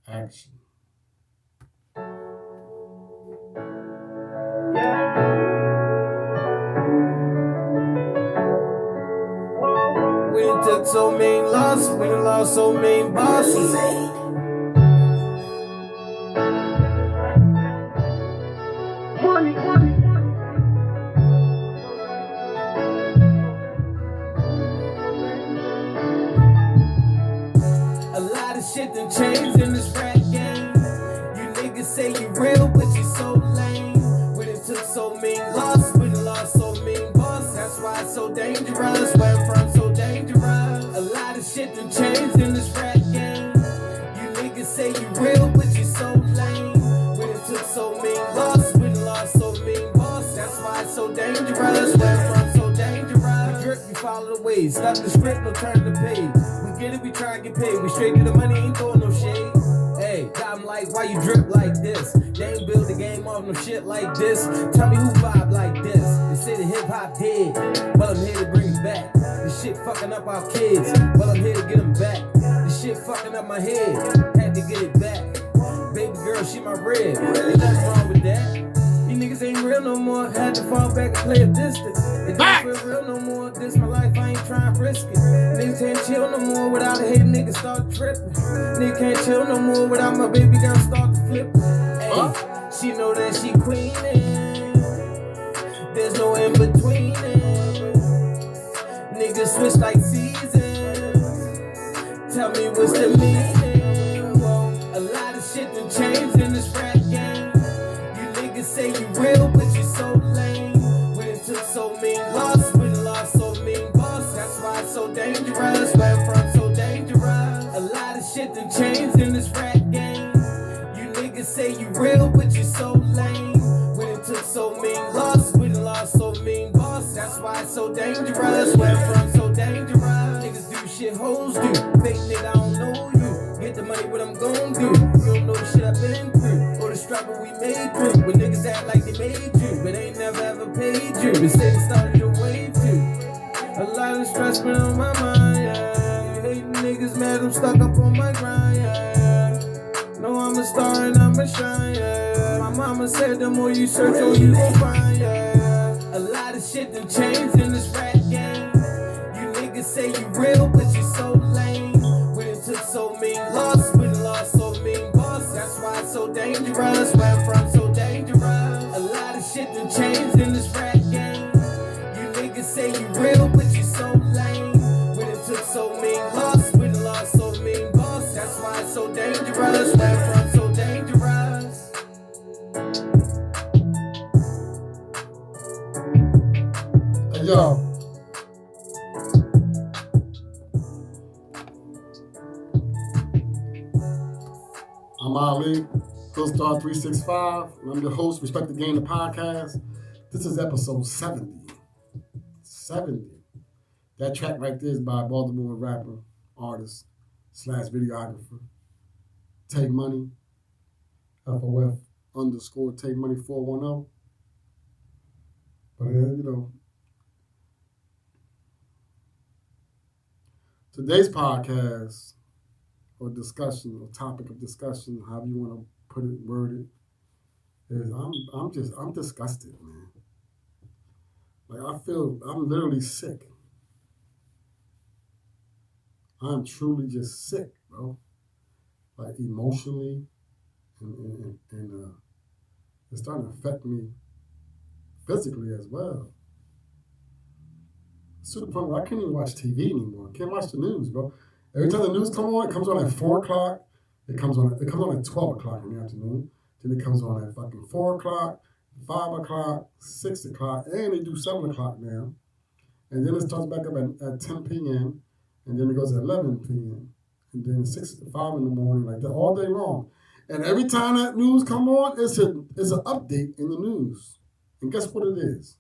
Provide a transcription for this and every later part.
Action. We done took so many losses, we done lost so many bosses. A lot of shit done changed in this rap game. You niggas say you real, but you so lame. We done took so many losses, we done lost so many bosses. That's why it's so dangerous, where I'm from so dangerous. A lot of shit done changed in this rap game. You niggas say you real, but you so lame. We done took so many losses, we done lost so many bosses. That's why it's so dangerous, where I'm from so dangerous. We drip, we follow the ways, stop the script, no turn the page. We get it, we try and get paid, we straight to the money, ain't throwing no shade. Hey, I'm like, why you drip like this? They ain't build the game off no shit like this. Tell me who vibe like this. They say the hip hop dead, but I'm here to bring it back. This shit fucking up our kids, but I'm here to get them back. This shit fucking up my head, had to get it back. Baby girl, she my red, ain't nothing wrong with that. You niggas ain't real no more, had to fall back and play a distance. It don't feel real no more, this my life, I ain't trying to risk it. Niggas can't chill no more without a hate, niggas start tripping. Niggas can't chill no more without my baby girl start to flip. Hey, she know that she queenin', there's no in between. Niggas switch like seasons, tell me what's the meaning. Whoa. A lot of shit done changed in this rap game. You niggas say you real, but you so lame. We done took so many losses, we done lost so many bosses. That's why it's so dangerous, where I'm from so dangerous. A lot of shit done changed in this rap game. You niggas say you real, but you so lame. We done took so many losses, we done lost so many bosses. That's why it's so dangerous, where I'm from so dangerous. Niggas do shit hoes do, fake nigga I don't know you. Get the money, what I'm gon' do. You don't know the shit I've been through, or the struggle we made through. When niggas act like they made you, but ain't never ever paid you. The city started your wave too. A lot of stress been on my mind, yeah. Hating niggas mad, I'm stuck up on my grind, yeah. Know I'm a star and I'm a shine, yeah. My mama said the more you search, the more you gon' find, yeah. A lot of shit done changed in this rap game. You niggas say you real, but you so lame. We done took so many losses, we done lost so many bosses. That's why it's so dangerous, where I'm from so dangerous. A lot of shit done changed in this rap game. You niggas say you real, but you so lame. We done took so many losses, we done lost so many bosses. That's why it's so dangerous, where I'm from so dangerous. Hey, yo. I'm Ali, Hillstar 365, and I'm your host, Respect the Game, the podcast. This is episode 70. 70. That track right there is by Baltimore rapper, artist, / videographer, Take Money, FOF _ Take Money 410. But today's podcast or discussion or topic of discussion, however you want to put it, word it, is I'm disgusted, man. Like I'm literally sick. I'm truly just sick, bro. Like emotionally, and it's starting to affect me physically as well. It's to the point where I can't even watch TV anymore. I can't watch the news, bro. Every time the news comes on, it comes on at 4 o'clock. It comes on at 12 o'clock in the afternoon. Then it comes on at fucking 4 o'clock, 5 o'clock, 6 o'clock, and they do 7 o'clock now. And then it starts back up at 10 p.m. And then it goes at 11 p.m. And then 6 to 5 in the morning, like that, all day long. And every time that news come on, it's an update in the news. And guess what it is?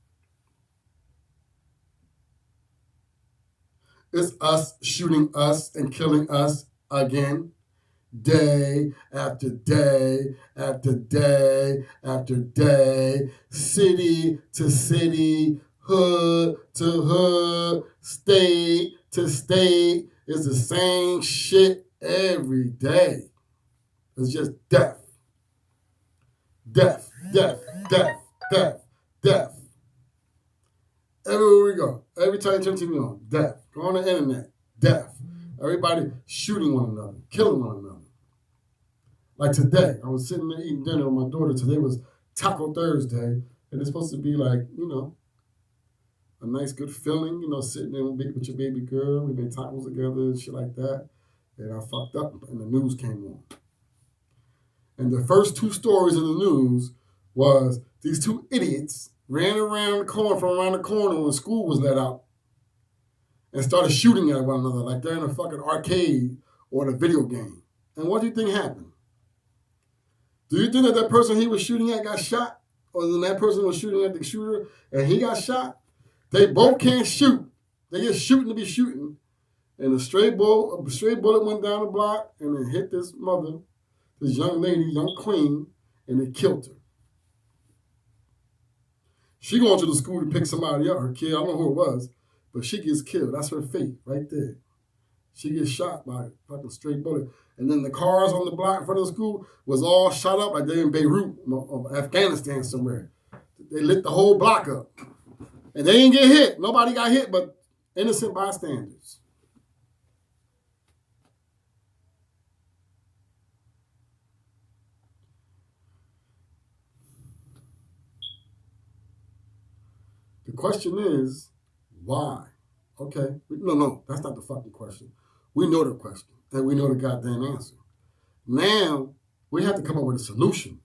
It's us shooting us and killing us again, day after day after day after day, city to city, hood to hood, state to state. It's the same shit every day. It's just death. Death, death, death, death, death. Everywhere we go, every time you turn TV on, death. Go on the internet, death. Everybody shooting one another, killing one another. Like today, I was sitting there eating dinner with my daughter. Today was Taco Thursday, and it's supposed to be like, a nice, good feeling, sitting there with your baby girl. We made tacos together and shit like that. And I fucked up, and the news came on. And the first two stories in the news was these two idiots ran around the corner from around the corner when school was let out and started shooting at one another like they're in a fucking arcade or in a video game. And what do you think happened? Do you think that person he was shooting at got shot? Or then that person was shooting at the shooter and he got shot? They both can't shoot. They just shooting to be shooting. And a stray bullet went down the block and it hit this mother, this young lady, young queen, and it killed her. She going to the school to pick somebody up, her kid, I don't know who it was, but she gets killed. That's her fate right there. She gets shot by a fucking straight bullet. And then the cars on the block in front of the school was all shot up like they're in Beirut or Afghanistan somewhere. They lit the whole block up. And they didn't get hit. Nobody got hit but innocent bystanders. The question is, why? Okay, no, that's not the fucking question. We know the question, and we know the goddamn answer. Now, we have to come up with a solution.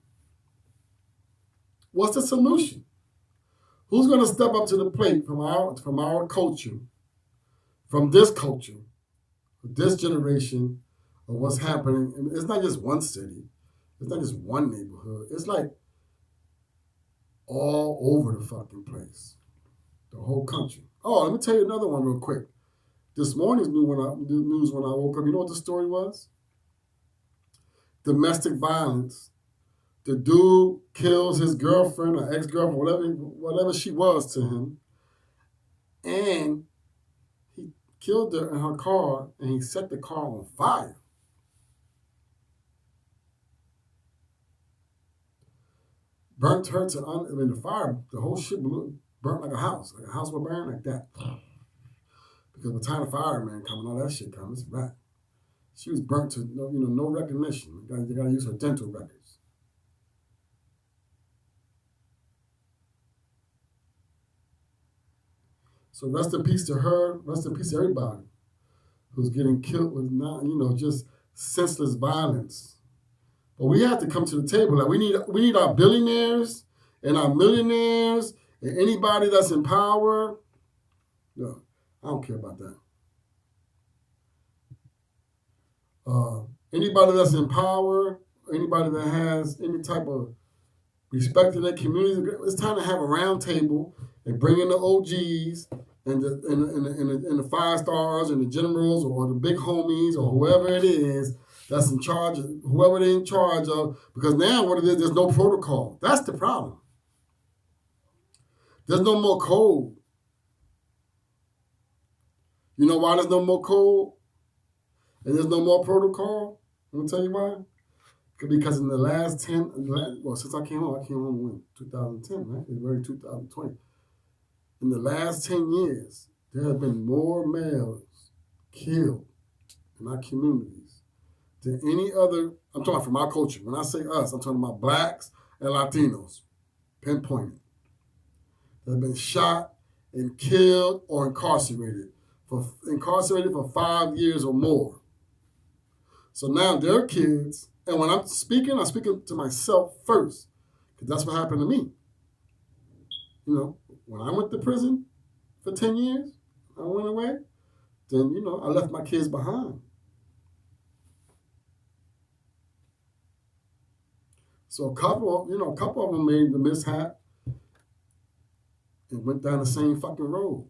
What's the solution? Who's going to step up to the plate from our culture, from this culture, this generation of what's happening? And it's not just one city. It's not just one neighborhood. It's like all over the fucking place. The whole country. Oh, let me tell you another one real quick. This morning's news when I woke up, you know what the story was? Domestic violence. The dude kills his girlfriend or ex-girlfriend, whatever she was to him, and he killed her in her car, and he set the car on fire. Burnt her the fire, the whole shit burnt like a house would burn like that. Because by the time the fireman come and all that shit comes, it's right. She was burnt to no recognition. You gotta use her dental records. So rest in peace to her. Rest in peace to everybody who's getting killed with just senseless violence. But we have to come to the table. Like we need our billionaires and our millionaires and anybody that's in power. No, I don't care about that. Anybody that's in power, anybody that has any type of respect in their community, it's time to have a round table and bring in the OGs and the 5 stars and the generals or the big homies or whoever it is that's in charge of, whoever they're in charge of, because now what it is, there's no protocol. That's the problem. There's no more code. You know why there's no more code? And there's no more protocol? I'm going to tell you why. Because in the last since I came home when? 2010, right? February 2020. In the last 10 years, there have been more males killed in our communities than any other. I'm talking from our culture. When I say us, I'm talking about blacks and Latinos, pinpointed. That have been shot and killed or incarcerated for 5 years or more. So now their kids, and when I'm speaking to myself first, because that's what happened to me. When I went to prison for 10 years, I went away, then, I left my kids behind. So a couple of them made the mishap and went down the same fucking road.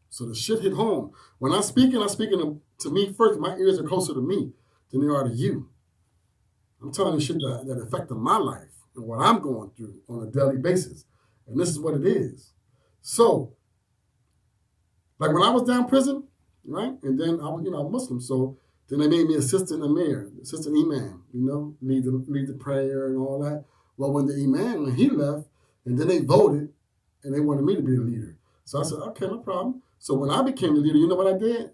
So the shit hit home. When I'm speaking to me first. My ears are closer to me than they are to you. I'm telling you shit that affected my life and what I'm going through on a daily basis. And this is what it is. So Like when I was down prison, right? And then I was, I'm Muslim, so then they made me assistant emir, assistant imam, lead the prayer and all that. Well, when the imam, when he left, and then they voted, and they wanted me to be the leader. So I said, okay, no problem. So when I became the leader, you know what I did?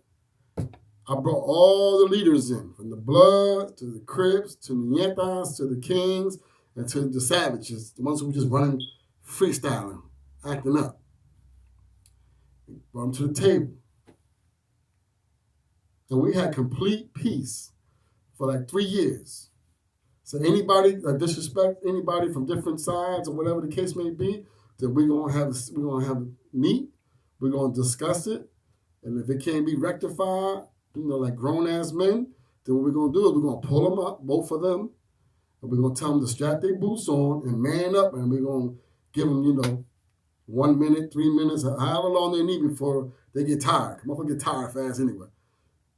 I brought all the leaders in, from the Bloods to the Crips to the Nietas to the Kings and to the Savages, the ones who were just running, freestyling, acting up. Brought them to the table. And we had complete peace for like 3 years. So anybody that disrespect anybody from different sides or whatever the case may be, then we're gonna have a meet. We're gonna discuss it, and if it can't be rectified, like grown ass men, then what we're gonna do is we're gonna pull them up, both of them, and we're gonna tell them to strap their boots on and man up, and we're gonna give them, 1 minute, 3 minutes, however long they need before they get tired. Motherfuckers get tired fast anyway.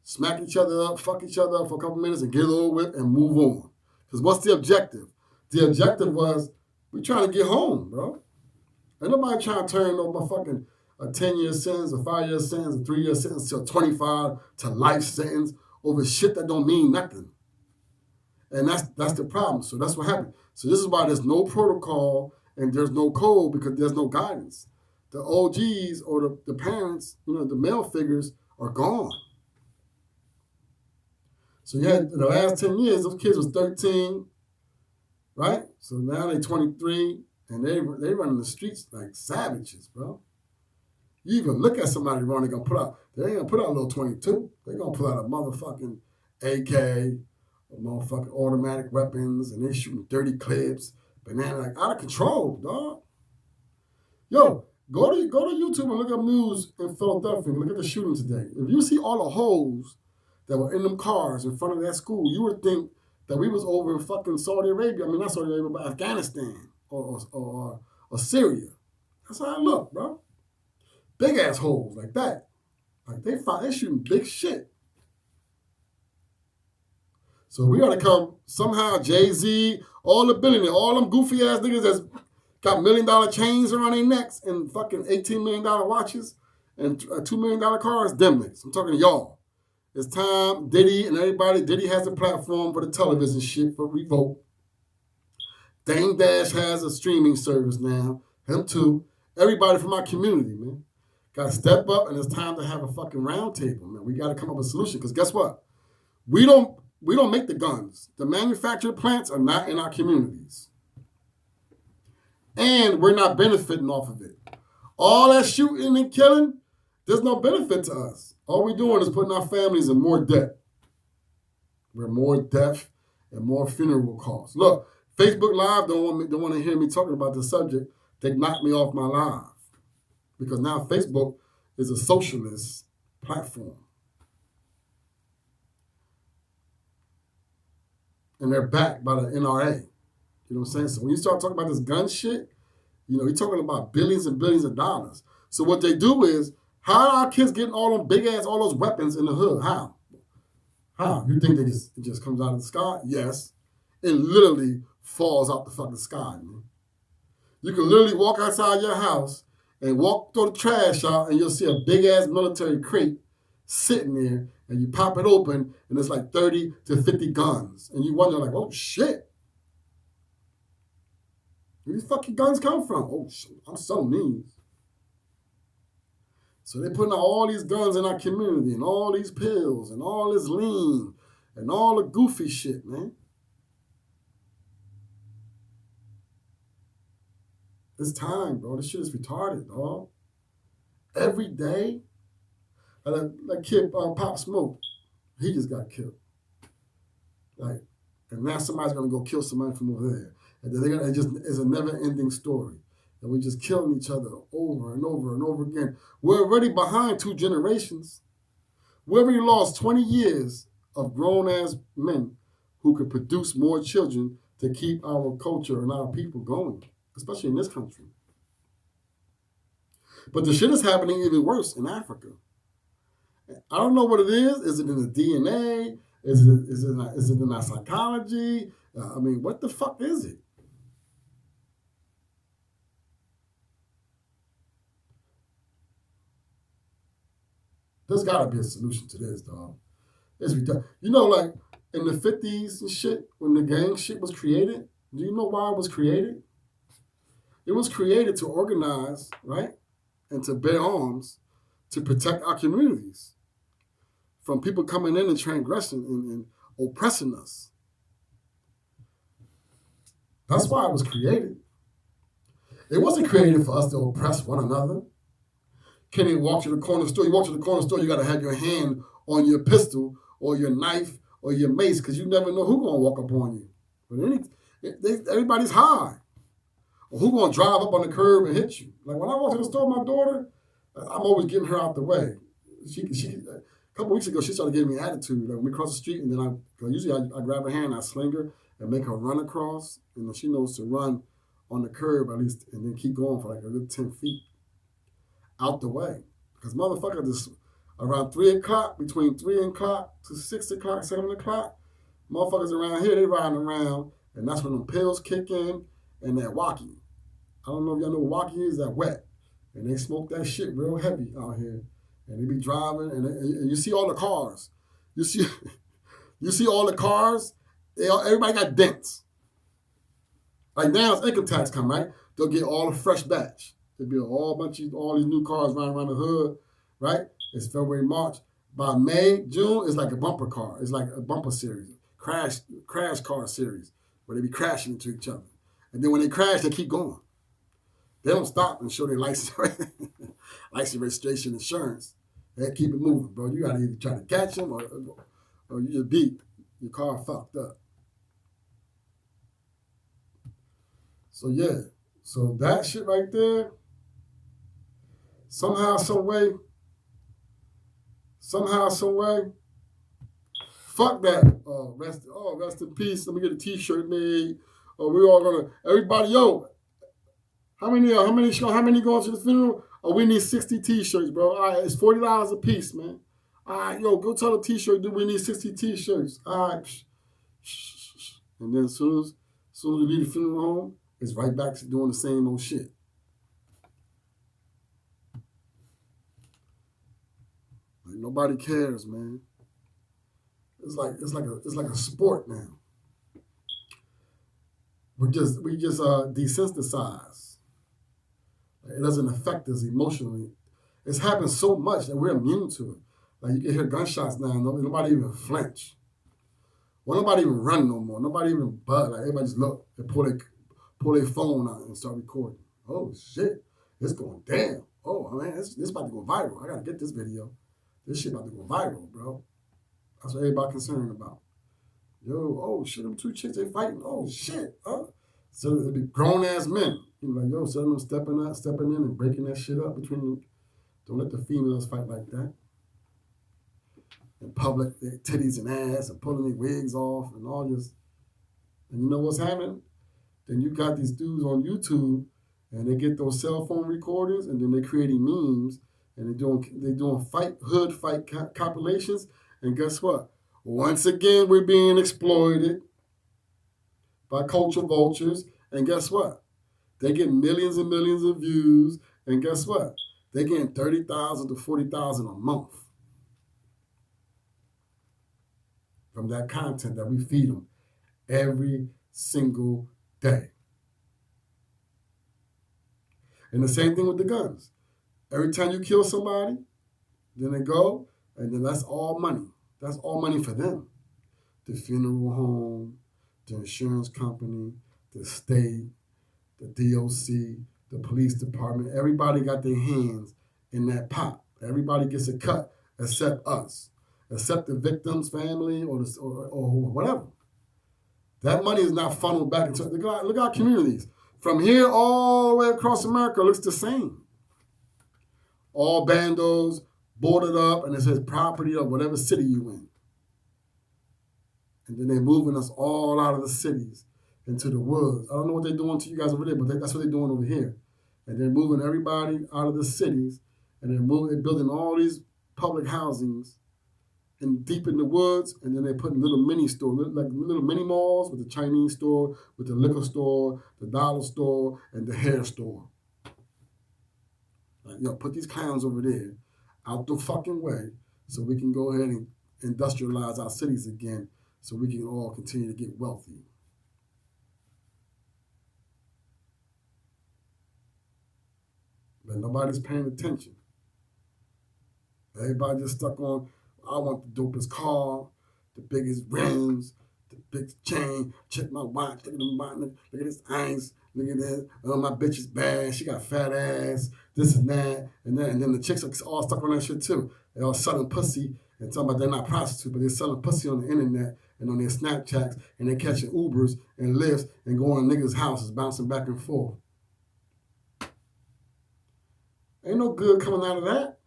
Smack each other up, fuck each other up for a couple minutes and get it over with and move on. Because what's the objective? The objective was, we trying to get home, bro. Ain't nobody trying to turn no motherfucking a 10-year sentence, a 5-year sentence, a 3-year sentence to a 25 to life sentence over shit that don't mean nothing. And that's the problem. So that's what happened. So this is why there's no protocol and there's no code, because there's no guidance. The OGs or the parents, the male figures are gone. So you had, in the last 10 years, those kids was 13, right? So now they're 23, and they running the streets like savages, bro. You even look at somebody running, they ain't gonna put out a little 22. They're gonna put out a motherfucking AK, a motherfucking automatic weapons, and they shooting 30 clips, banana, like out of control, dog. Yo, go to YouTube and look up news in Philadelphia and look at the shooting today. If you see all the holes that were in them cars in front of that school, you would think that we was over in fucking Saudi Arabia. I mean, not Saudi Arabia, but Afghanistan or Syria. That's how I look, bro. Big ass holes like that. Like they shooting big shit. So we gotta come somehow, Jay-Z, all the billionaires, all them goofy ass niggas that's got $1 million chains around their necks and fucking $18 million watches and $2 million cars, them niggas. I'm talking to y'all. It's time, Diddy and everybody. Diddy has a platform for the television shit for Revolt. Dame Dash has a streaming service now. Him too. Everybody from our community, man. Got to step up, and it's time to have a fucking round table, man. We got to come up with a solution, because guess what? We don't make the guns. The manufactured plants are not in our communities. And we're not benefiting off of it. All that shooting and killing, there's no benefit to us. All we're doing is putting our families in more debt. We're more death and more funeral costs. Look, Facebook Live don't want to hear me talking about this subject. They knocked me off my live. Because now Facebook is a socialist platform. And they're backed by the NRA. You know what I'm saying? So when you start talking about this gun shit, you're talking about billions and billions of dollars. So what they do is, how are our kids getting all those weapons in the hood? How? You think it just comes out of the sky? Yes. It literally falls out the fucking sky, man. You can literally walk outside your house and walk through the trash out, and you'll see a big ass military crate sitting there, and you pop it open, and it's like 30 to 50 guns. And you wonder, like, oh shit. Where these fucking guns come from? Oh shit, I'm so mean. So they're putting out all these guns in our community, and all these pills, and all this lean, and all the goofy shit, man. It's time, bro. This shit is retarded, dog. Every day, that kid, Pop Smoke, he just got killed. Like, and now somebody's gonna go kill somebody from over there. And then it's a never-ending story. And we're just killing each other over and over and over again. We're already behind 2 generations. We already lost 20 years of grown-ass men who could produce more children to keep our culture and our people going, especially in this country. But the shit is happening even worse in Africa. I don't know what it is. Is it in the DNA? Is it in our psychology? I mean, what the fuck is it? There's got to be a solution to this, dog. It's ridiculous. You know, like in the 50s and shit, when the gang shit was created, do you know why it was created? It was created to organize, right? And to bear arms to protect our communities from people coming in and transgressing and oppressing us. That's why it was created. It wasn't created for us to oppress one another. Can you walk to the corner store? You walk to the corner store, you got to have your hand on your pistol or your knife or your mace because you never know who's going to walk up on you. But everybody's high. Or who's going to drive up on the curb and hit you? Like when I walk to the store with my daughter, I'm always getting her out the way. A couple weeks ago, she started giving me attitude. Like when we cross the street, and then I grab her hand, I sling her, and make her run across. And then she knows to run on the curb at least, and then keep going for like a good 10 feet out the way. Because motherfucker, just around 3 o'clock, between 3 o'clock to 6 o'clock, 7 o'clock, motherfuckers around here, they riding around, and that's when them pills kick in and that walkie. I don't know if y'all know what walkie is, that wet. And they smoke that shit real heavy out here. And they be driving, and you see all the cars. You see all the cars, everybody got dents. Like now it's income tax come, right? They'll get all the fresh batch. There'll be all these new cars running around the hood, right? It's February, March. By May, June, it's like a bumper car. It's like a bumper series, crash car series, where they be crashing into each other. And then when they crash, they keep going. They don't stop and show their license, license, registration, insurance. They keep it moving, bro. You gotta either try to catch them or you just beat. Your car fucked up. So yeah, so that shit right there, somehow, some way, fuck that. Rest in peace. Let me get a t-shirt made. We're all gonna, everybody, yo, how many going to the funeral? We need 60 t-shirts, bro. All right, it's $40 a piece, man. All right, yo, go tell the t-shirt dude we need 60 t-shirts. All right. And then as soon as we leave the funeral home, it's right back to doing the same old shit. Like nobody cares, man. It's like a sport now. We just desensitized. It doesn't affect us emotionally. It's happened so much that we're immune to it. Like you can hear gunshots now, nobody even flinch. Well, nobody even run no more. Nobody even bud. Like everybody just look and pull their phone out and start recording. Oh shit, it's going down. Oh man, this about to go viral. I gotta get this video. This shit about to go viral, bro. That's what everybody concerned about. Yo, oh shit, them two chicks, they fighting. Oh shit, huh? So it'd be grown ass men. You know, like, yo, so them stepping in and breaking that shit up between them. Don't let the females fight like that. In public, their titties and ass and pulling their wigs off and all this. And you know what's happening? Then you got these dudes on YouTube and they get those cell phone recordings and then they're creating memes and they're doing hood fight compilations. And guess what? Once again, we're being exploited by culture vultures. And guess what? They get millions and millions of views. And guess what? They're getting 30,000 to 40,000 a month from that content that we feed them every single day. And the same thing with the guns. Every time you kill somebody, then they go, and then that's all money. That's all money for them. The funeral home, the insurance company, the state, the DOC, the police department, everybody got their hands in that pot. Everybody gets a cut except us, except the victim's family or whatever. That money is not funneled back into, look at our communities. From here all the way across America, it looks the same. All bandos, boarded up, and it says property of whatever city you in. And then they're moving us all out of the cities into the woods. I don't know what they're doing to you guys over there, but that's what they're doing over here. And they're moving everybody out of the cities, and they're building all these public housings and deep in the woods, and then they're putting little mini stores, like little mini malls with the Chinese store, with the liquor store, the dollar store, and the hair store. Like, yo, put these clowns over there, out the fucking way, so we can go ahead and industrialize our cities again so we can all continue to get wealthy. But nobody's paying attention. Everybody just stuck on, I want the dopest car, the biggest rims, the big chain. Check my watch. Look at the watch. Look at this ice. Look at this. Oh, my bitch is bad. She got fat ass. This and that. And then the chicks are all stuck on that shit too. They all selling pussy and talking about they're not prostitutes, but they're selling pussy on the internet and on their Snapchats, and they're catching Ubers and Lyfts and going to niggas' houses, bouncing back and forth. Ain't no good coming out of that.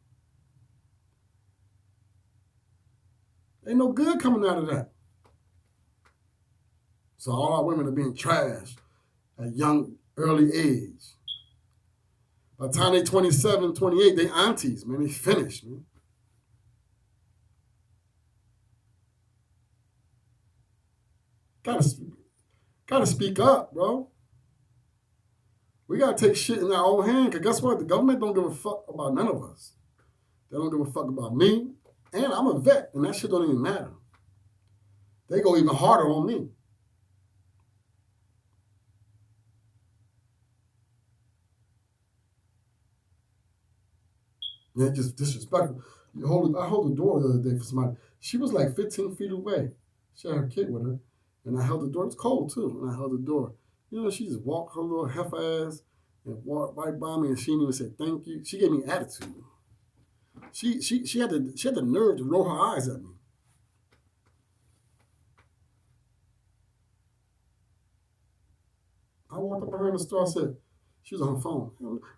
Ain't no good coming out of that. So all our women are being trashed at young, early age. By the time they 27, 28, they aunties, man. They finished, man. Gotta speak up, bro. We gotta take shit in our own hand, because guess what? The government don't give a fuck about none of us. They don't give a fuck about me. And I'm a vet, and that shit don't even matter. They go even harder on me. Yeah, just disrespectful. I hold the door the other day for somebody. She was like 15 feet away. She had her kid with her. And I held the door. It was cold too. And I held the door. You know, she just walked her little heifer ass and walked right by me, and she didn't even say thank you. She gave me attitude. She had the nerve to roll her eyes at me. I walked up to her in the store. I said, she was on her phone.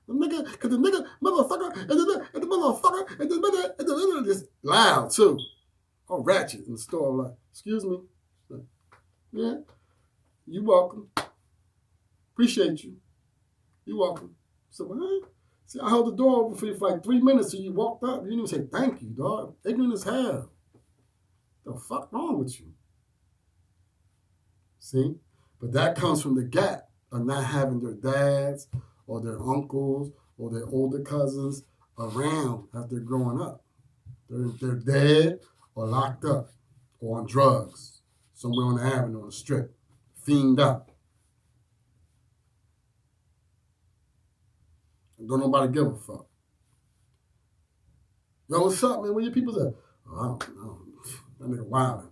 The nigga, because the nigga, motherfucker, and the motherfucker, and the just loud too. All ratchet in the store. I'm like, excuse me. Like, yeah, you welcome. Appreciate you. You welcome. So, huh? See, I held the door open for you for like 3 minutes, and you walked up. You didn't even say thank you, dog. Ignorant as hell. The fuck wrong with you? See? But that comes from the gap of not having their dads or their uncles or their older cousins around as they're growing up. They're dead or locked up or on drugs somewhere on the avenue, on the strip, fiend up. Don't nobody give a fuck. Yo, what's up, man? Where your people's at? Oh, I don't know. That nigga wildin'.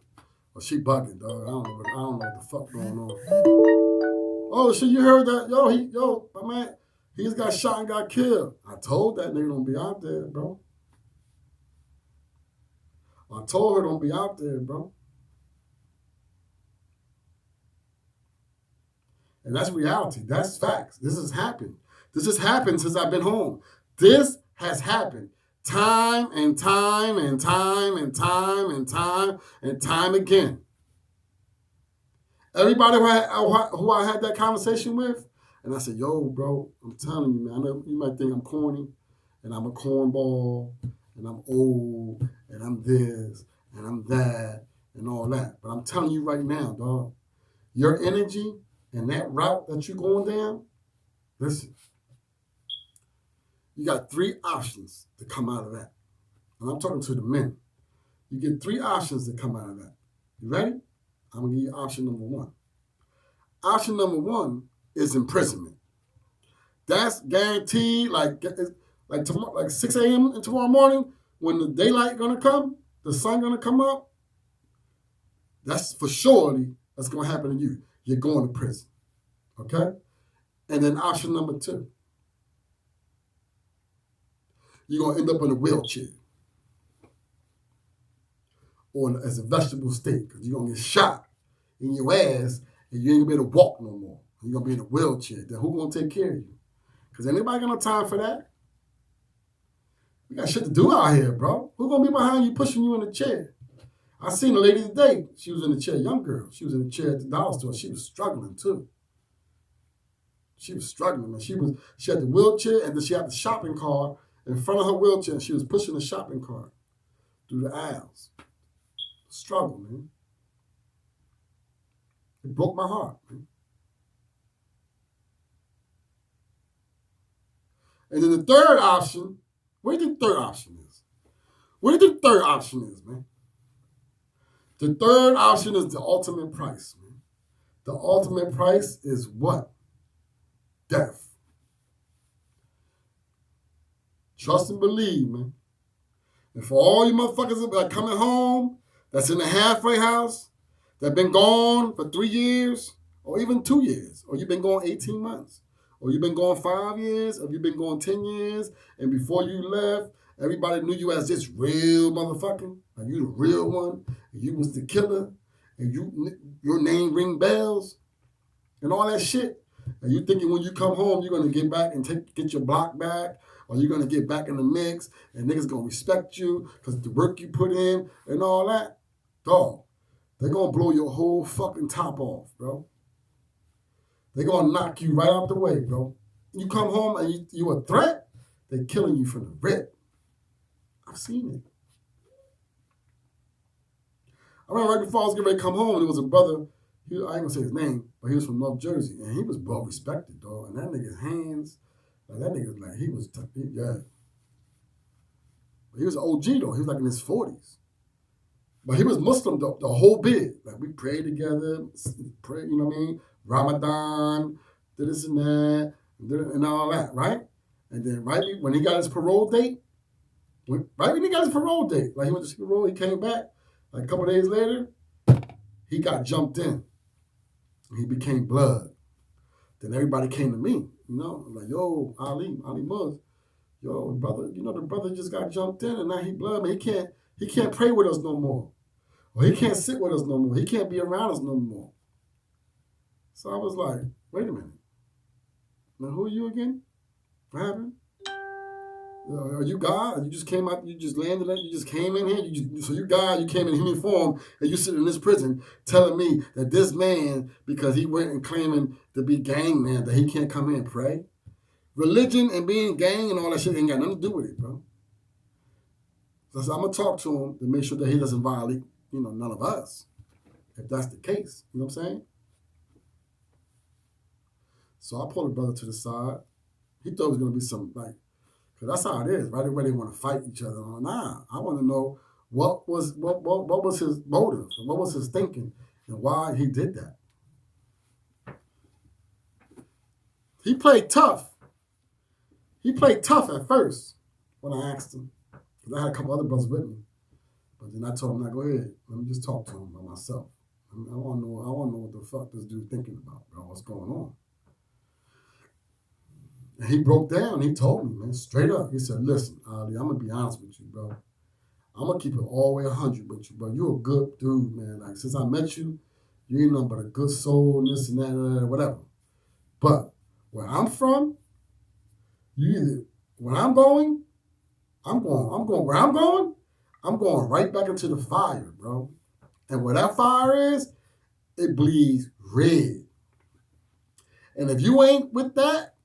Or she bugging, dog. I don't know what the fuck going on. Oh, shit, you heard that? Yo, my man, he just got shot and got killed. I told that nigga don't be out there, bro. I told her don't be out there, bro. And that's reality. That's facts. This has happened. This has happened since I've been home. This has happened time and time and time and time and time and time again. Everybody who I had that conversation with, and I said, yo, bro, I'm telling you, man, I know you might think I'm corny, and I'm a cornball, and I'm old, and I'm this, and I'm that, and all that. But I'm telling you right now, dog, your energy and that route that you're going down, listen, you got 3 options to come out of that. And I'm talking to the men. You get 3 options to come out of that. You ready? I'm going to give you option number 1. Option number 1 is imprisonment. That's guaranteed, like tomorrow, like 6 a.m. tomorrow morning, when the daylight going to come, the sun going to come up, that's for surely that's going to happen to you. You're going to prison. Okay? And then option number 2, you're going to end up in a wheelchair or as a vegetable state, because you're going to get shot in your ass and you ain't going to be able to walk no more. You're going to be in a wheelchair. Then who's going to take care of you? Because anybody got no time for that? We got shit to do out here, bro. Who's going to be behind you pushing you in the chair? I seen a lady today. She was in the chair, young girl. She was in the chair at the dollar store. She was struggling too. She was struggling, man. She had the wheelchair, and then she had the shopping cart in front of her wheelchair, and she was pushing the shopping cart through the aisles. Struggle, man. It broke my heart, man. And then the third option, what do you think the third option is? What do you think the third option is, man? The third option is the ultimate price, man. The ultimate price is what? Death. Trust and believe, man. And for all you motherfuckers that are coming home, that's in the halfway house, that been gone for 3 years, or even 2 years, or you've been gone 18 months, or you've been gone 5 years, or you've been gone 10 years, and before you left, everybody knew you as this real motherfucker, and you the real one, and you was the killer, and your name ring bells, and all that shit. And you thinking when you come home, you're gonna get back and get your block back, or you're gonna get back in the mix, and niggas gonna respect you because the work you put in and all that. Dog, they're gonna blow your whole fucking top off, bro. They're gonna knock you right out the way, bro. You come home and you a threat, they're killing you from the rip. I've seen it. I remember right before I was getting ready to come home, there was a brother, I ain't gonna say his name, but he was from North Jersey, and he was well respected, dog. And that nigga's hands, like that nigga, like he was, yeah. But he was an OG though. He was like in his 40s. But he was Muslim the whole bit. Like we prayed together, pray, you know what I mean? Ramadan, did this and that, and all that, right? And then right when he got his parole date, like he went to parole, he came back, like a couple of days later, he got jumped in. He became blood. Then everybody came to me, you know, like, yo, Ali Muzz, yo, brother, you know, the brother just got jumped in and now he blood, man. He can't pray with us no more. Or he can't sit with us no more. He can't be around us no more. So I was like, wait a minute. Now who are you again? What happened? Are you God? You just came out, you just landed, you just came in here, so you God, you came in human form, and you sitting in this prison telling me that this man, because he went and claiming to be gang man, that he can't come in and pray? Religion and being gang and all that shit ain't got nothing to do with it, bro. So I'm going to talk to him to make sure that he doesn't violate, you know, none of us, if that's the case. You know what I'm saying? So I pulled the brother to the side. He thought it was going to be some, like, because that's how it is. Right away, they want to fight each other. Nah, I want to know what was his motive, and what was his thinking, and why he did that. He played tough. He played tough at first when I asked him, because I had a couple other brothers with me. But then I told him, "Now go ahead. Let me just talk to him by myself. I want to know what the fuck this dude thinking about, bro. What's going on?" And he broke down. He told me, man, straight up. He said, "Listen, Ali, I'm going to be honest with you, bro. I'm going to keep it all the way 100 with you, bro. You're a good dude, man. Like, since I met you, you ain't nothing but a good soul, and this and that, whatever. But where I'm from, when I'm going where I'm going, I'm going right back into the fire, bro. And where that fire is, it bleeds red. And if you ain't with that,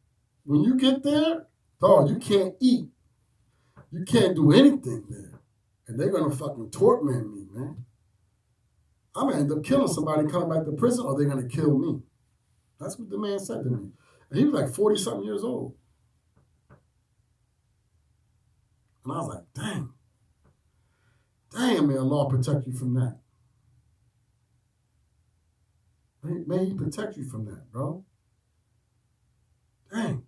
when you get there, dog, you can't eat. You can't do anything there. And they're going to fucking torment me, man. I'm going to end up killing somebody coming back to prison, or they're going to kill me." That's what the man said to me. And he was like 40-something years old. And I was like, damn, may Allah protect you from that. May he protect you from that, bro. Dang.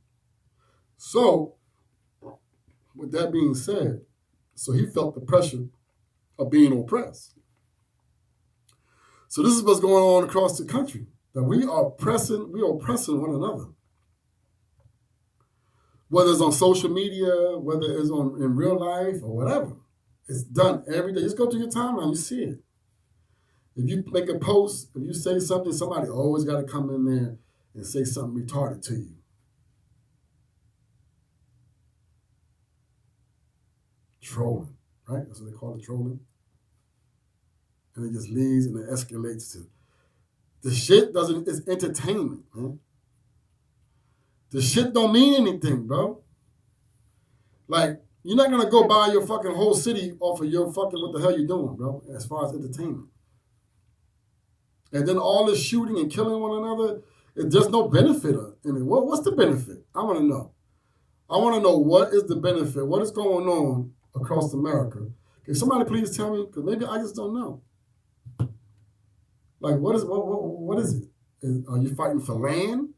So, with that being said, so he felt the pressure of being oppressed. So this is what's going on across the country, that we are oppressing one another. Whether it's on social media, whether it's in real life or whatever. It's done every day. Just go through your timeline, you see it. If you make a post, if you say something, somebody always got to come in there and say something retarded to you. Trolling, right? That's what they call it, trolling. And it just leads and it escalates to the shit it's entertainment, man. The shit don't mean anything, bro. Like, you're not gonna go buy your fucking whole city off of your fucking what the hell you doing, bro, as far as entertainment. And then all this shooting and killing one another, there's no benefit in it. What's the benefit? I want to know. I want to know what is the benefit, what is going on across America. Can somebody please tell me? Because maybe I just don't know. Like, what is it? Are you fighting for land?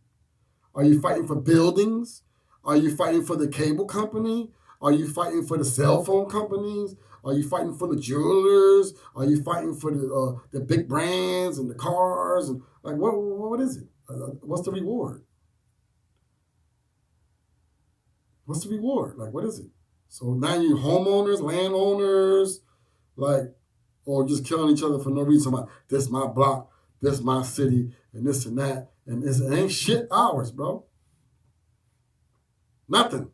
Are you fighting for buildings? Are you fighting for the cable company? Are you fighting for the cell phone companies? Are you fighting for the jewelers? Are you fighting for the big brands and the cars? And like, what is it? What's the reward? What's the reward? Like, what is it? So now you homeowners, landowners, like, or just killing each other for no reason. Like, this my block, this my city, and this and that, and it ain't shit ours, bro. Nothing.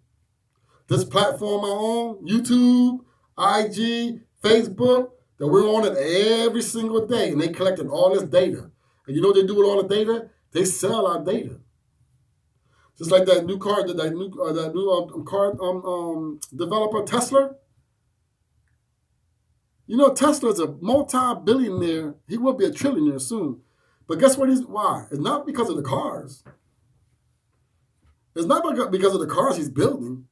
This platform I own, YouTube, IG, Facebook, that we're on it every single day, and they collected all this data. And you know what they do with all the data? They sell our data. Just like that new car, that new car developer, Tesla. You know, Tesla's a multi-billionaire. He will be a trillionaire soon. But guess what? Why? It's not because of the cars. It's not because of the cars he's building.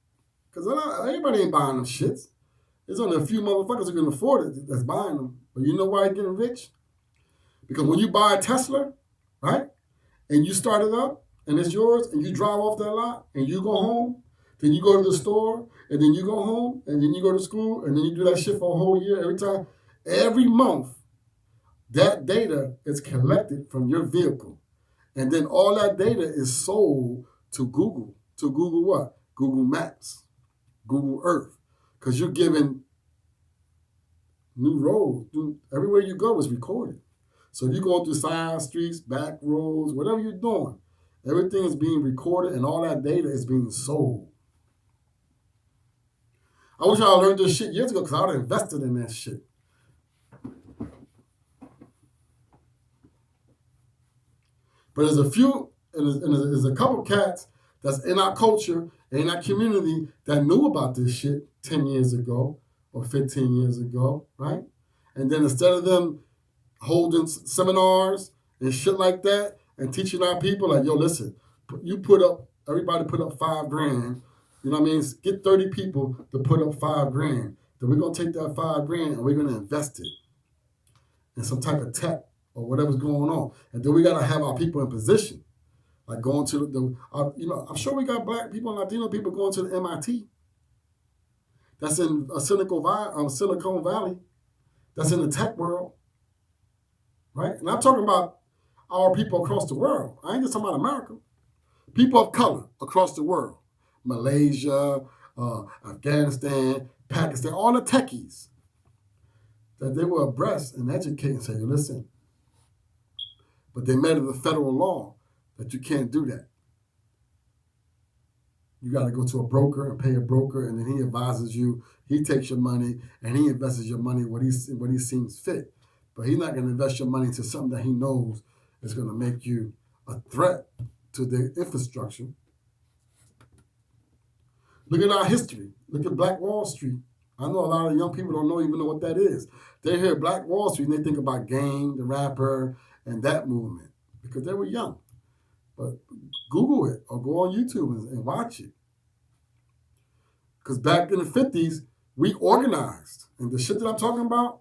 Because everybody ain't buying them shits. There's only a few motherfuckers who can afford it that's buying them. But you know why he's getting rich? Because when you buy a Tesla, right, and you start it up, and it's yours, and you drive off that lot, and you go home, then you go to the store, and then you go home, and then you go to school, and then you do that shit for a whole year every time. Every month, that data is collected from your vehicle. And then all that data is sold to Google. To Google what? Google Maps, Google Earth. Because you're given new roads. Everywhere you go is recorded. So if you're going through side streets, back roads, whatever you're doing, everything is being recorded and all that data is being sold. I wish I learned this shit years ago because I would have invested in that shit. But there's a couple cats that's in our culture and in our community that knew about this shit 10 years ago or 15 years ago, right? And then instead of them holding seminars and shit like that and teaching our people, like, yo, listen, everybody put up $5,000. You know what I mean? Get 30 people to put up $5,000. Then we're going to take that $5,000 and we're going to invest it in some type of tech or whatever's going on. And then we got to have our people in position. Like going to I'm sure we got black people and Latino people going to the MIT. That's in Silicon Valley. That's in the tech world. Right? And I'm talking about our people across the world. I ain't just talking about America. People of color across the world. Malaysia, Afghanistan, Pakistan, all the techies. That they were abreast and educate and say, listen. But they made it a federal law that you can't do that. You got to go to a broker and pay a broker, and then he advises you. He takes your money, and he invests your money what he seems fit. But he's not going to invest your money into something that he knows is going to make you a threat to the infrastructure. Look at our history. Look at Black Wall Street. I know a lot of young people don't even know what that is. They hear Black Wall Street, and they think about Game, the rapper, and that movement because they were young. But Google it or go on YouTube and watch it. Because back in the 50s, we organized. And the shit that I'm talking about,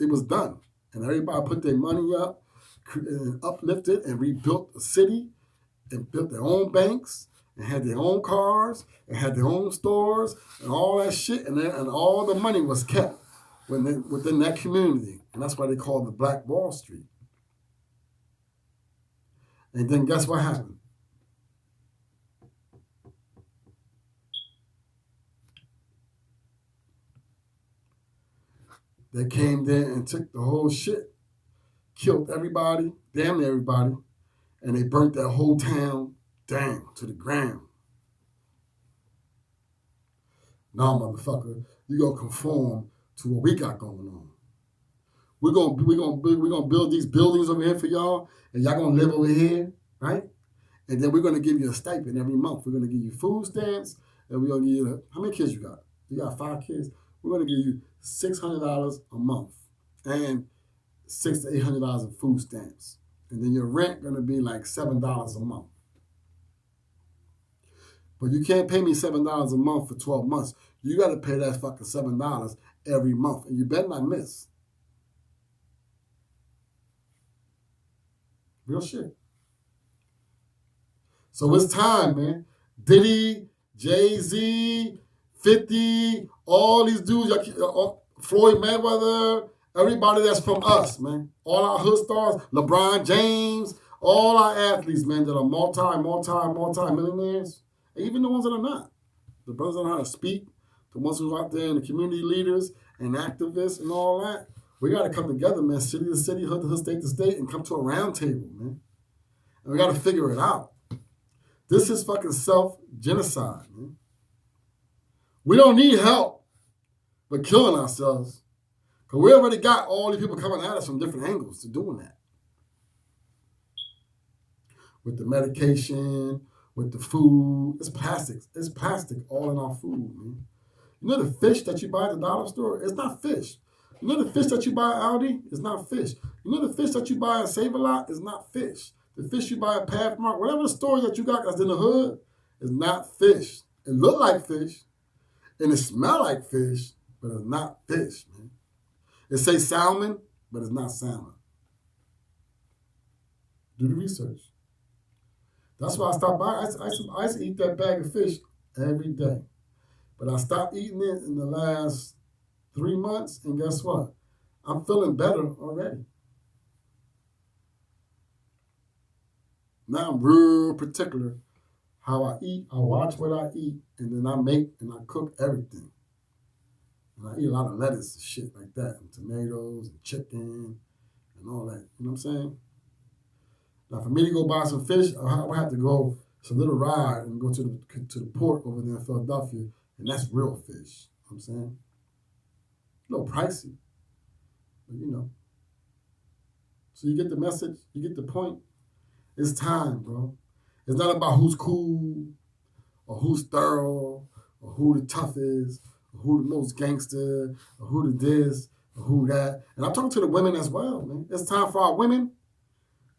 it was done. And everybody put their money up and uplifted and rebuilt the city and built their own banks and had their own cars and had their own stores and all that shit. And all the money was kept within that community. And that's why they call it the Black Wall Street. And then guess what happened? They came there and took the whole shit, killed everybody, damn near everybody, and they burnt that whole town down to the ground. Now, motherfucker, you gonna conform to what we got going on. We're gonna build these buildings over here for y'all, and y'all gonna live over here, right? And then we're gonna give you a stipend every month. We're gonna give you food stamps, and we're gonna give you how many kids you got? You got 5 kids. We're gonna give you $600 a month and $600 to $800 in food stamps, and then your rent gonna be like $7 a month. But you can't pay me $7 a month for 12 months. You got to pay that fucking $7 every month, and you better not miss. Real shit. So it's time, man. Diddy, Jay-Z, 50, all these dudes, Floyd Mayweather, everybody that's from us, man. All our hood stars, LeBron James, all our athletes, man, that are multi-millionaires, and even the ones that are not. The brothers that know how to speak, the ones who are out there and the community leaders and activists and all that. We got to come together, man, city to city, hood to hood, state to state, and come to a round table, man. And we got to figure it out. This is fucking self-genocide, man. We don't need help but killing ourselves. Because we already got all these people coming at us from different angles to doing that. With the medication, with the food. It's plastic. It's plastic all in our food, man. You know the fish that you buy at the dollar store? It's not fish. You know the fish that you buy at Aldi? It's not fish. You know the fish that you buy at Save-A-Lot? Is not fish. The fish you buy at Pathmark, whatever the store that you got that's in the hood, is not fish. It look like fish, and it smell like fish, but it's not fish, man. It say salmon, but it's not salmon. Do the research. That's why I stopped buying. I used to eat that bag of fish every day. But I stopped eating it in the last 3 months, and guess what? I'm feeling better already. Now I'm real particular how I eat. I watch what I eat, and then I make and I cook everything. And I eat a lot of lettuce and shit like that, and tomatoes and chicken and all that. You know what I'm saying? Now, for me to go buy some fish, I have to go. It's a little ride and go to the port over there in Philadelphia, and that's real fish. You know what I'm saying? A little pricey, but you know. So you get the message, you get the point. It's time, bro. It's not about who's cool or who's thorough or who the tough is or who the most gangster or who the this or who that. And I'm talking to the women as well, man. It's time for our women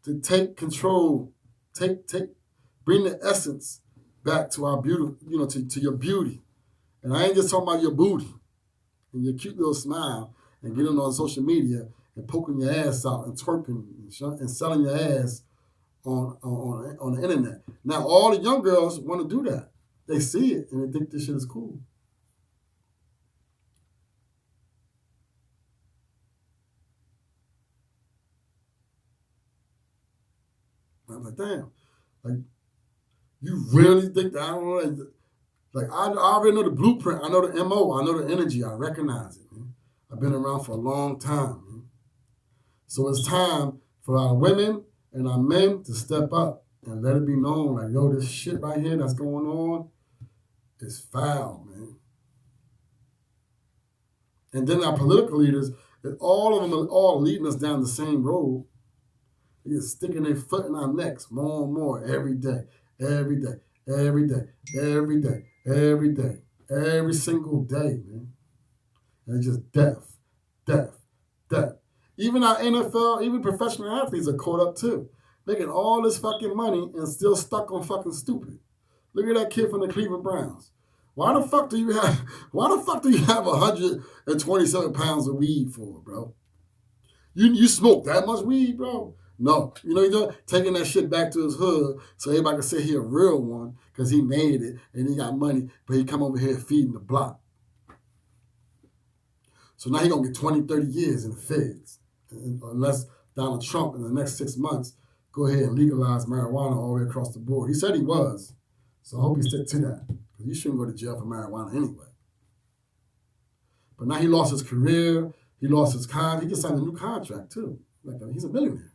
to take control, bring the essence back to our beauty, you know, to your beauty. And I ain't just talking about your booty and your cute little smile and getting on social media and poking your ass out and twerking and selling your ass on the internet. Now, all the young girls want to do that. They see it and they think this shit is cool. I'm like, damn, like, you really think that I don't know? Like, I already know the blueprint. I know the MO. I know the energy. I recognize it, man. I've been around for a long time, man. So it's time for our women and our men to step up and let it be known, like, yo, this shit right here that's going on is foul, man. And then our political leaders, all of them are all leading us down the same road. They're sticking their foot in our necks more and more every day, every day, every day, every day, every day, every single day, man. And it's just death, death, death. Even our NFL, even professional athletes are caught up too. Making all this fucking money and still stuck on fucking stupid. Look at that kid from the Cleveland Browns. Why the fuck do you have 127 pounds of weed for, bro? You smoke that much weed, bro? No. You know, you're taking that shit back to his hood so everybody can say he a real one because he made it and he got money, but he come over here feeding the block. So now he going to get 20, 30 years in the feds. Unless Donald Trump in the next 6 months go ahead and legalize marijuana all the way across the board. He said he was. So I hope he stick to that. Because you shouldn't go to jail for marijuana anyway. But now he lost his career. He lost his contract. He just signed a new contract too. Like, he's a millionaire.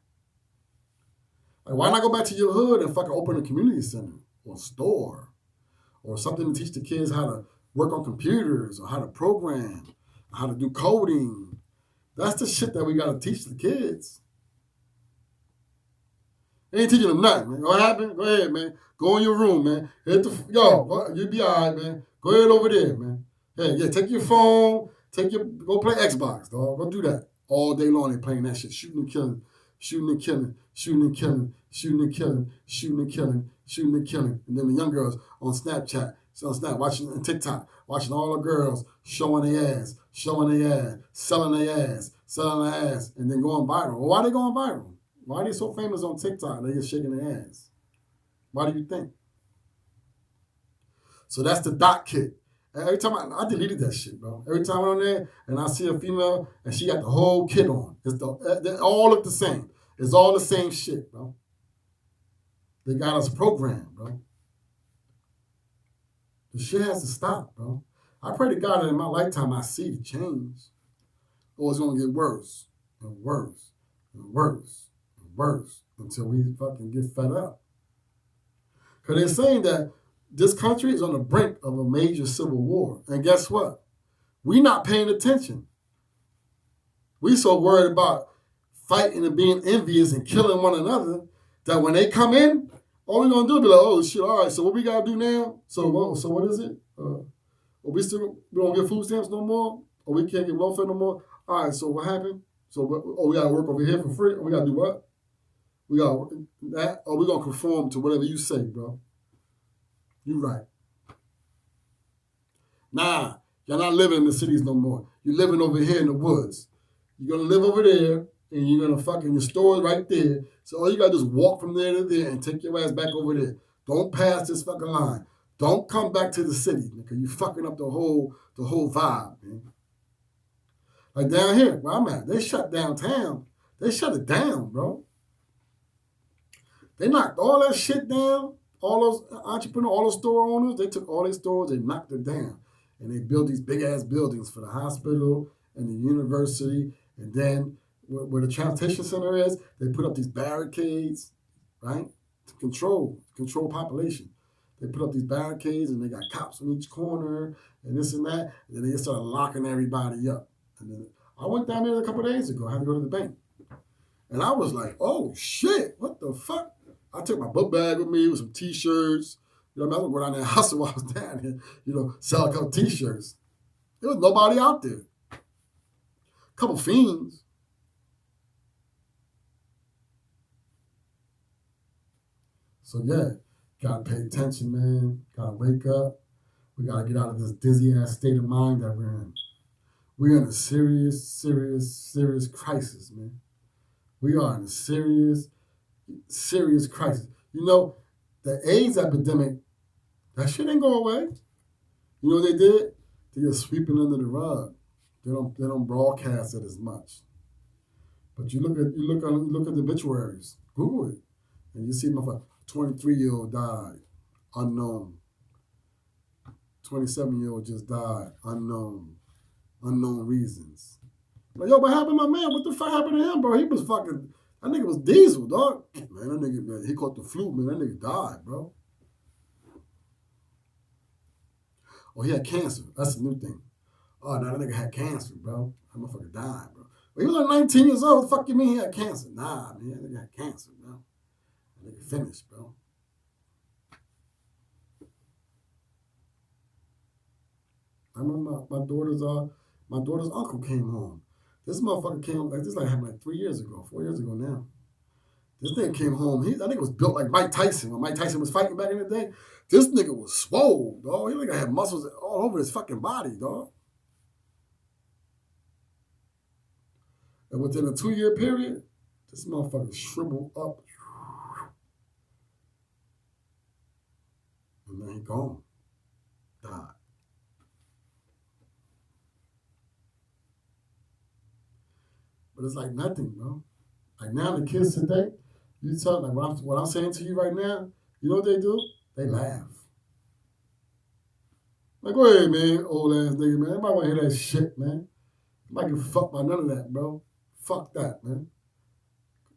Like, why not go back to your hood and fucking open a community center or a store or something to teach the kids how to work on computers or how to program, or how to do coding? That's the shit that we got to teach the kids. They ain't teaching them nothing, man. What happened? Go ahead, man. Go in your room, man. You'll be all right, man. Go ahead over there, man. Hey, yeah, take your phone. Go play Xbox, dog. Go do that. All day long, they playing that shit. Shooting and killing. Shooting and killing. Shooting and killing. Shooting and killing. Shooting and killing. Shooting and killing. And then the young girls on Snapchat So on Snap, watching on TikTok, watching all the girls showing their ass, selling their ass, and then going viral. Well, why are they going viral? Why are they so famous on TikTok? They just shaking their ass. Why do you think? So that's the dot kit. Every time I deleted that shit, bro. Every time I'm on there and I see a female and she got the whole kit on, they all look the same. It's all the same shit, bro. They got us programmed, bro. The shit has to stop, bro. I pray to God that in my lifetime I see the change. Or it's gonna get worse and worse and worse and worse until we fucking get fed up. Because they're saying that this country is on the brink of a major civil war. And guess what? We not paying attention. We so worried about fighting and being envious and killing one another that when they come in, all we're gonna do is be like, oh shit, all right, so what we gotta do now? So what is it? We don't get food stamps no more? Or we can't get welfare no more? All right, so what happened? So we gotta work over here for free? Or we gotta do what? We gotta that, or we gonna conform to whatever you say, bro. You right. Nah, you're not living in the cities no more. You're living over here in the woods. You're gonna live over there, and you're gonna fucking your store right there. So all you gotta do is walk from there to there and take your ass back over there. Don't pass this fucking line. Don't come back to the city, because you're fucking up the whole vibe, man. Like down here, where I'm at, they shut downtown. They shut it down, bro. They knocked all that shit down. All those entrepreneurs, all those store owners, they took all their stores, they knocked it down. And they built these big-ass buildings for the hospital and the university. And then where the transportation center is, they put up these barricades, right, to control population. They put up these barricades, and they got cops on each corner, and this and that. And then they just started locking everybody up. And then I went down there a couple of days ago. I had to go to the bank. And I was like, oh, shit, what the fuck? I took my book bag with me with some T-shirts. You know, I was going down there and hustle while I was down there, sell a couple T-shirts. There was nobody out there. A couple fiends. So, yeah, got to pay attention, man. Got to wake up. We got to get out of this dizzy-ass state of mind that we're in. We're in a serious, serious, serious crisis, man. We are in a serious crisis. The AIDS epidemic, that shit ain't go away. You know what they did? They just sweeping under the rug. They don't broadcast it as much. But you look at the obituaries. Google it, and you see my 23-year-old died, unknown. 27-year-old just died, unknown reasons. Like, yo, what happened to my man? What the fuck happened to him, bro? He was fucking. That nigga was diesel, dog. Man, that nigga, man, he caught the flu, man. That nigga died, bro. Oh, he had cancer. That's the new thing. Oh, no, that nigga had cancer, bro. That motherfucker died, bro. But he was like 19 years old. What the fuck you mean he had cancer? Nah, man, that nigga had cancer, bro. That nigga finished, bro. I remember my daughter's uncle came home. This motherfucker came, this happened like 4 years ago now. This nigga came home. That nigga was built like Mike Tyson. When Mike Tyson was fighting back in the day, this nigga was swole, dog. He nigga had muscles all over his fucking body, dog. And within a 2-year period, this motherfucker shriveled up. And then he gone. Died. But it's like nothing, bro. Like now the kids today, you tell like what I'm saying to you right now, you know what they do? They laugh. Like, go ahead, man, old ass nigga, man. Everybody want to hear that shit, man. Nobody can fuck by none of that, bro. Fuck that, man.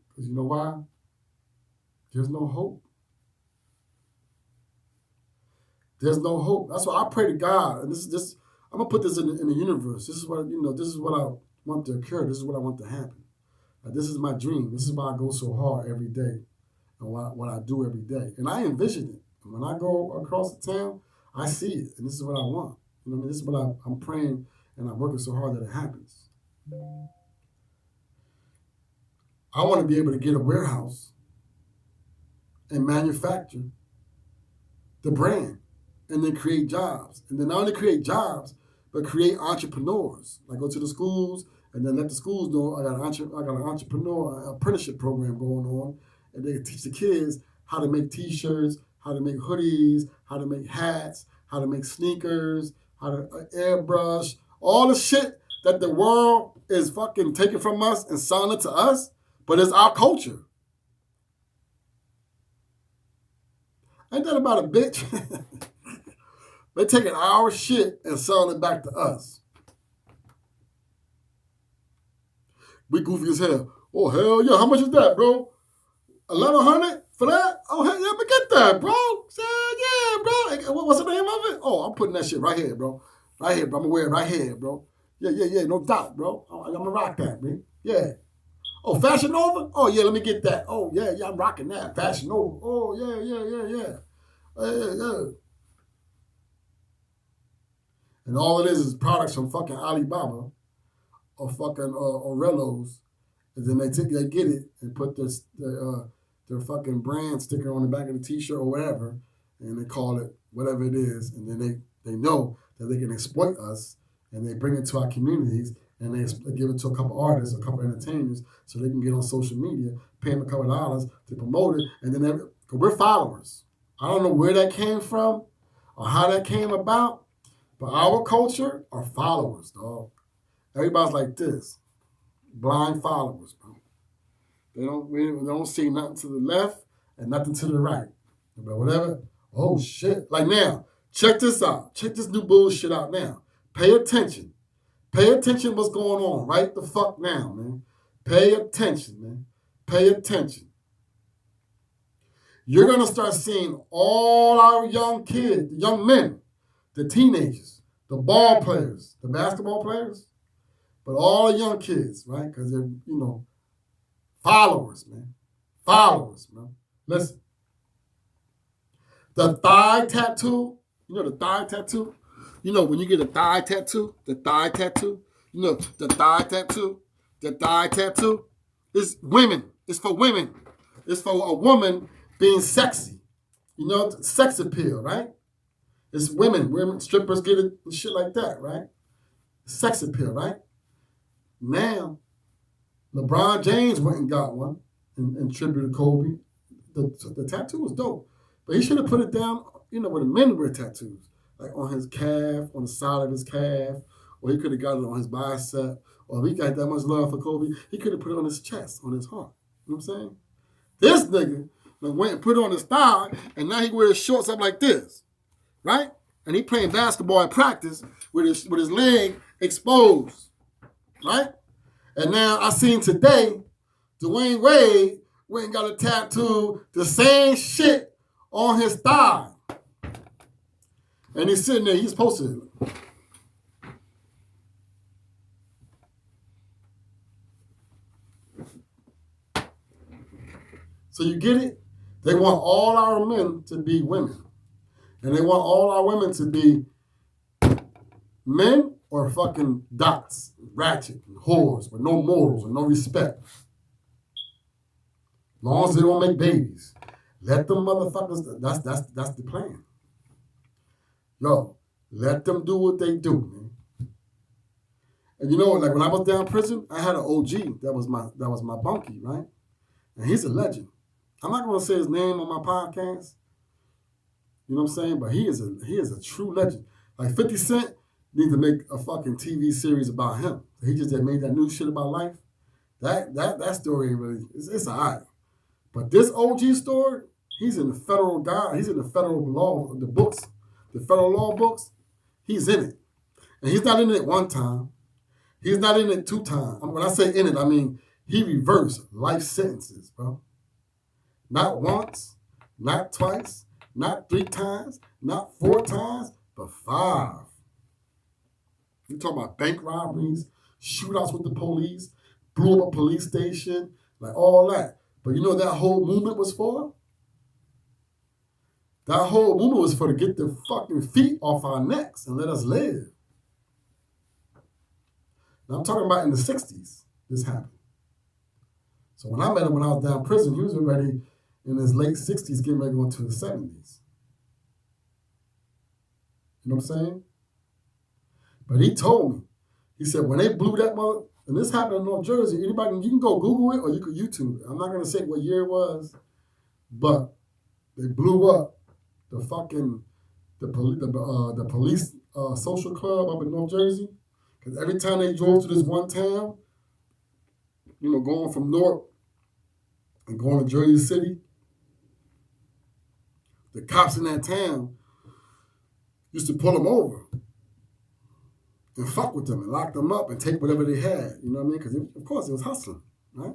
Because you know why? There's no hope. There's no hope. That's why I pray to God. And this is just, I'm gonna put this in the universe. This is what I want to occur. This is what I want to happen. This is my dream. This is why I go so hard every day, and what I do every day. And I envision it. And when I go across the town, I see it, and this is what I want. You know what I mean? This is what I'm praying, and I'm working so hard that it happens. I want to be able to get a warehouse and manufacture the brand. and then create jobs. And then not only create jobs, but create entrepreneurs. Like go to the schools and then let the schools know I got an entrepreneur apprenticeship program going on, and they teach the kids how to make T-shirts, how to make hoodies, how to make hats, how to make sneakers, how to airbrush, all the shit that the world is fucking taking from us and selling it to us, but it's our culture. Ain't that about a bitch? They're taking our shit and selling it back to us. We goofy as hell. Oh, hell yeah. How much is that, bro? 1,100 for that? Oh, hell yeah, but get that, bro. Say, yeah, bro. What's the name of it? Oh, I'm putting that shit right here, bro. Right here, bro. I'm going to wear it right here, bro. Yeah, no doubt, bro. I'm going to rock that, man. Yeah. Oh, Fashion Nova? Oh, yeah, let me get that. Oh, yeah, I'm rocking that. Fashion Nova. Oh, yeah. Yeah. And all it is products from fucking Alibaba or fucking Orellos, and then they get it and put their fucking brand sticker on the back of the T-shirt or whatever, and they call it whatever it is, and then they know that they can exploit us, and they bring it to our communities, and they give it to a couple artists, a couple entertainers, so they can get on social media, pay them a couple dollars to promote it, and then we're followers. I don't know where that came from or how that came about, but our culture are followers, dog. Everybody's like this, blind followers, bro. They don't see nothing to the left and nothing to the right. But whatever. Oh shit! Like now, check this out. Check this new bullshit out now. Pay attention. Pay attention. What's going on right the fuck now, man? Pay attention, man. Pay attention. You're gonna start seeing all our young kids, the young men, the teenagers, the ball players, the basketball players. But all the young kids, right? Because they're, followers, man. Followers, man. Listen. The thigh tattoo, the thigh tattoo? When you get a thigh tattoo, the thigh tattoo, the thigh tattoo is women. It's for women. It's for a woman being sexy. Sex appeal, right? It's women. Strippers get it and shit like that, right? Sex appeal, right? Now, LeBron James went and got one in tribute to Kobe. The tattoo was dope. But he should have put it down, where the men wear tattoos. Like on his calf, on the side of his calf. Or he could have got it on his bicep. Or if he got that much love for Kobe, he could have put it on his chest, on his heart. You know what I'm saying? This nigga went and put it on his thigh, and now he wears shorts up like this. Right? And he playing basketball in practice with his leg exposed. Right? And now I seen today, Dwayne Wade went and got a tattoo, the same shit on his thigh. And he's sitting there, he's posted it. So you get it? They want all our men to be women. And they want all our women to be men or fucking dots, ratchet, and whores with no morals and no respect. As long as they don't make babies. Let them motherfuckers, that's the plan. Yo, let them do what they do, man. And like when I was down in prison, I had an OG that was my bunkie, right? And he's a legend. I'm not gonna say his name on my podcast. You know what I'm saying? But he is a true legend. Like 50 Cent needs to make a fucking TV series about him. He just made that new shit about life. That story ain't really, it's all right. But this OG story, he's in the federal he's in the federal law, the books, the federal law books. He's in it. And he's not in it one time. He's not in it two times. When I say in it, I mean he reversed life sentences, bro. Not once, not twice, not 3 times, not 4 times, but 5. You talking about bank robberies, shootouts with the police, blew up a police station, like all that. But you know what that whole movement was for? That whole movement was for to get the fucking feet off our necks and let us live. Now I'm talking about in the 60s, this happened. So when I met him when I was down in prison, he was already in his late 60s, getting ready to go into the 70s. You know what I'm saying? But he told me, he said, when they blew that mother, and this happened in North Jersey, anybody, you can go Google it or you can YouTube it. I'm not going to say what year it was, but they blew up the fucking, the police social club up in North Jersey. Because every time they drove to this one town, you know, going from North and going to Jersey City, the cops in that town used to pull them over and fuck with them and lock them up and take whatever they had. You know what I mean? Because, of course, it was hustling, right?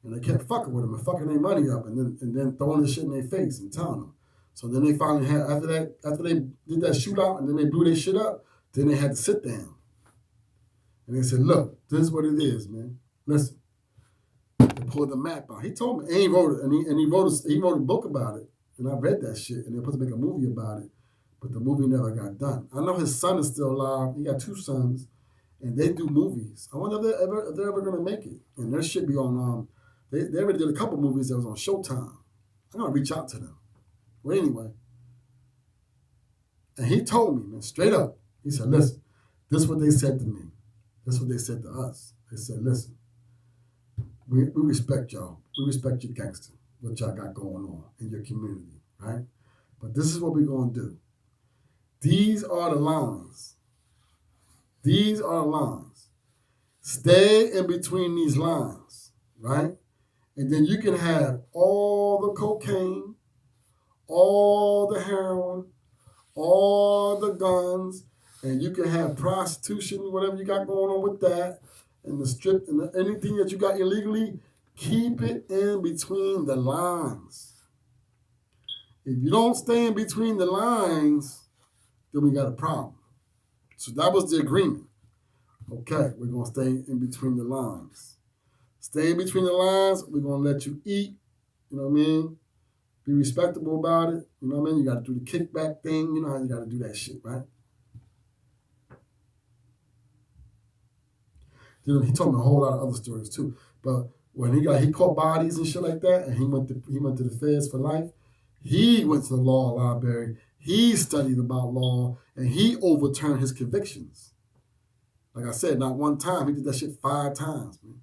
And they kept fucking with them and fucking their money up and then throwing this shit in their face and telling them. So then they finally had, after they did that shootout and then they blew their shit up, then they had to sit down. And they said, look, this is what it is, man. Listen. They pulled the map out. He told me, and he wrote it, and he wrote a book about it. And I read that shit, and they were supposed to make a movie about it. But the movie never got done. I know his son is still alive. He got 2 sons, and they do movies. I wonder if they're ever going to make it. And their shit be on, they already did a couple movies that was on Showtime. I'm going to reach out to them. Well, anyway. And he told me, man, straight up. He said, listen, this is what they said to me. This is what they said to us. They said, listen, we respect y'all. We respect your gangster, what y'all got going on in your community, right? But this is what we're going to do. These are the lines. These are the lines. Stay in between these lines, right? And then you can have all the cocaine, all the heroin, all the guns, and you can have prostitution, whatever you got going on with that, and the strip, and anything that you got illegally, keep it in between the lines. If you don't stay in between the lines, then we got a problem. So that was the agreement. Okay, we're going to stay in between the lines. Stay in between the lines, we're going to let you eat, you know what I mean? Be respectable about it, you know what I mean? You got to do the kickback thing, you know how you got to do that shit, right? You know, he told me a whole lot of other stories too. But when he caught bodies and shit like that, and he went to the feds for life, he went to the law library, he studied about law, and he overturned his convictions. Like I said, not one time, he did that shit 5 times, man.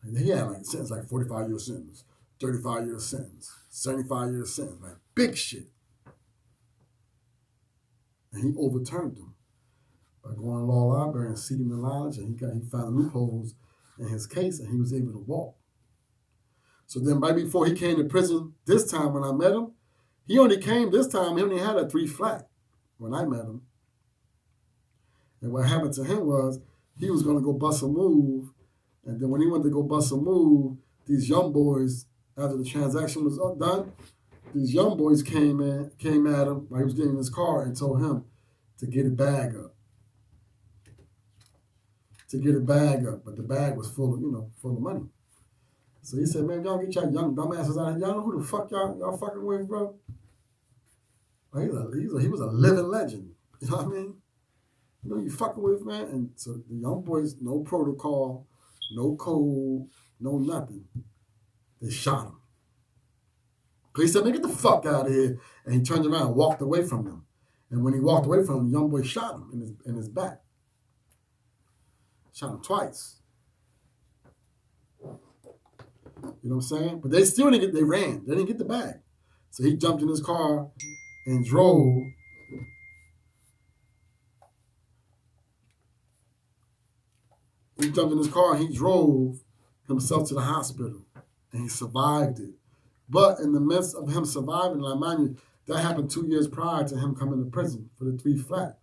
And he had like a sentence, like 45-year sentence, 35-year sentence, 75-year sentence, like big shit. And he overturned them by going to law library and seeking the knowledge, and he found loopholes in his case, and he was able to walk. So then right before he came to prison this time when I met him, he only had a 3 flat when I met him. And what happened to him was he was going to go bust a move, and then when he went to go bust a move, these young boys, after the transaction was done, these young boys came at him while he was getting in his car and told him to get a bag up. But the bag was full of money. So he said, man, y'all get y'all young dumbasses out of here. Y'all know who the fuck y'all fucking with, bro? Like, he was a living legend. You know what I mean? You know who you fucking with, man? And so the young boys, no protocol, no code, no nothing. They shot him. He said, man, get the fuck out of here. And he turned around and walked away from them. And when he walked away from him, the young boy shot him in his back. Shot him twice. You know what I'm saying? But they still didn't they ran. They didn't get the bag. So he jumped in his car and drove. He jumped in his car and he drove himself to the hospital. And he survived it. But in the midst of him surviving, like mind you, that happened 2 years prior to him coming to prison for the 3 flat.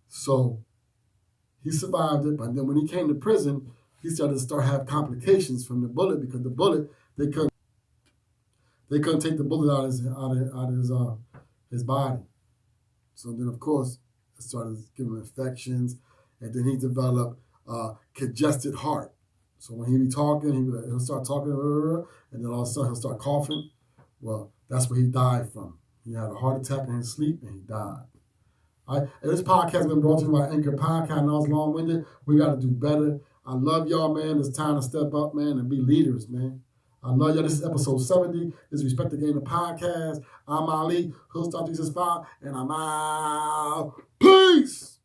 So he survived it, but then when he came to prison, he started to have complications from the bullet because the bullet, they couldn't take the bullet out of his body. So then, of course, it started giving him infections, and then he developed congested heart. So when he be talking, he'll start talking, and then all of a sudden he'll start coughing. Well, that's where he died from. He had a heart attack in his sleep, and he died. And this podcast has been brought to you by Anchor Podcast. I know it's long-winded. We got to do better. I love y'all, man. It's time to step up, man, and be leaders, man. I love y'all. This is episode 70. This is Respect the Game, the podcast. I'm Ali, Hood Star 365, and I'm out. Peace!